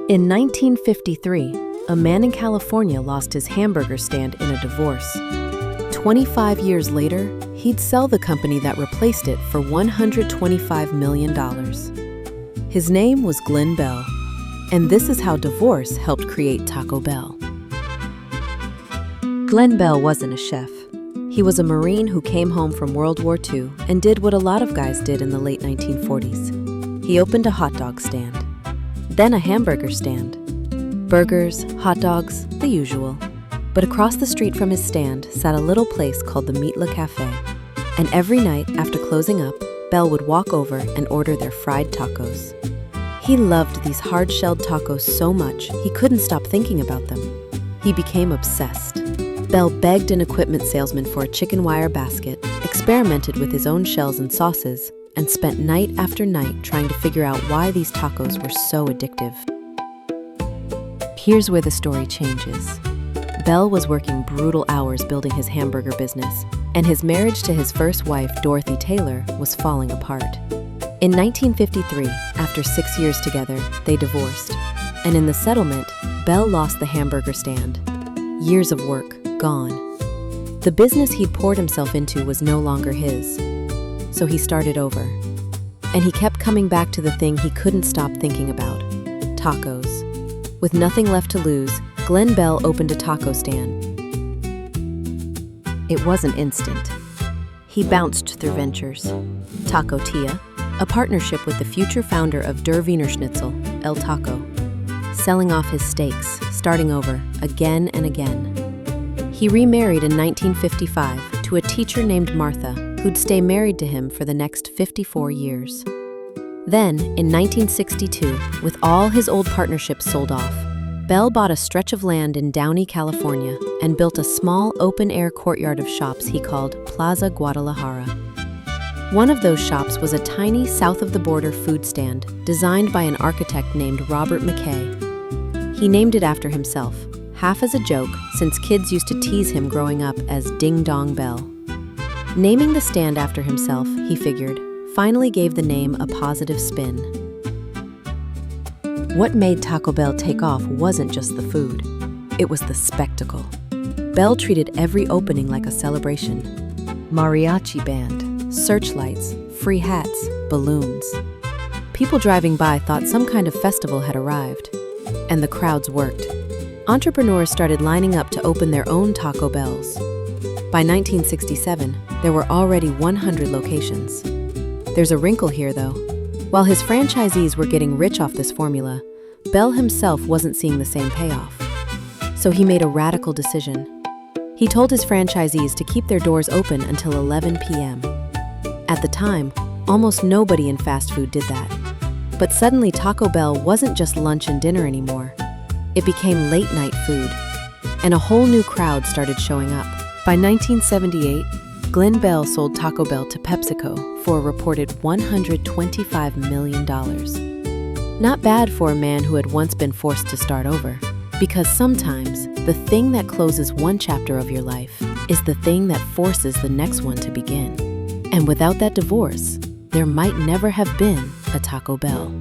In 1953, a man in California lost his hamburger stand in a divorce. 25 years later, he'd sell the company that replaced it for $125 million. His name was Glen Bell, and this is how divorce helped create Taco Bell. Glen Bell wasn't a chef. He was a Marine who came home from World War II and did what a lot of guys did in the late 1940s. He opened a hot dog stand, then a hamburger stand. Burgers, hot dogs, the usual. But across the street from his stand sat a little place called the Mitla Cafe. And every night after closing up, Bell would walk over and order their fried tacos. He loved these hard-shelled tacos so much he couldn't stop thinking about them. He became obsessed. Bell begged an equipment salesman for a chicken wire basket, experimented with his own shells and sauces, and spent night after night trying to figure out why these tacos were so addictive. Here's where the story changes. Bell was working brutal hours building his hamburger business, and his marriage to his first wife, Dorothy Taylor, was falling apart. In 1953, after 6 years together, they divorced, and in the settlement, Bell lost the hamburger stand. Years of work gone. The business he'd poured himself into was no longer his, so he started over. And he kept coming back to the thing he couldn't stop thinking about: tacos. With nothing left to lose, Glen Bell opened a taco stand. It wasn't instant. He bounced through ventures. Taco Tia, a partnership with the future founder of Der Wiener Schnitzel, El Taco. Selling off his steaks, starting over, again and again. He remarried in 1955 to a teacher named Martha, who'd stay married to him for the next 54 years. Then, in 1962, with all his old partnerships sold off, Bell bought a stretch of land in Downey, California, and built a small open-air courtyard of shops he called Plaza Guadalajara. One of those shops was a tiny south-of-the-border food stand designed by an architect named Robert McKay. He named it after himself, half as a joke, since kids used to tease him growing up as Ding Dong Bell. Naming the stand after himself, he figured, finally gave the name a positive spin. What made Taco Bell take off wasn't just the food. It was the spectacle. Bell treated every opening like a celebration. Mariachi band, searchlights, free hats, balloons. People driving by thought some kind of festival had arrived. And the crowds worked. Entrepreneurs started lining up to open their own Taco Bells. By 1967, there were already 100 locations. There's a wrinkle here, though. While his franchisees were getting rich off this formula, Bell himself wasn't seeing the same payoff. So he made a radical decision. He told his franchisees to keep their doors open until 11 p.m. At the time, almost nobody in fast food did that. But suddenly Taco Bell wasn't just lunch and dinner anymore. It became late-night food, and a whole new crowd started showing up. By 1978, Glen Bell sold Taco Bell to PepsiCo for a reported $125 million. Not bad for a man who had once been forced to start over, because sometimes the thing that closes one chapter of your life is the thing that forces the next one to begin. And without that divorce, there might never have been a Taco Bell.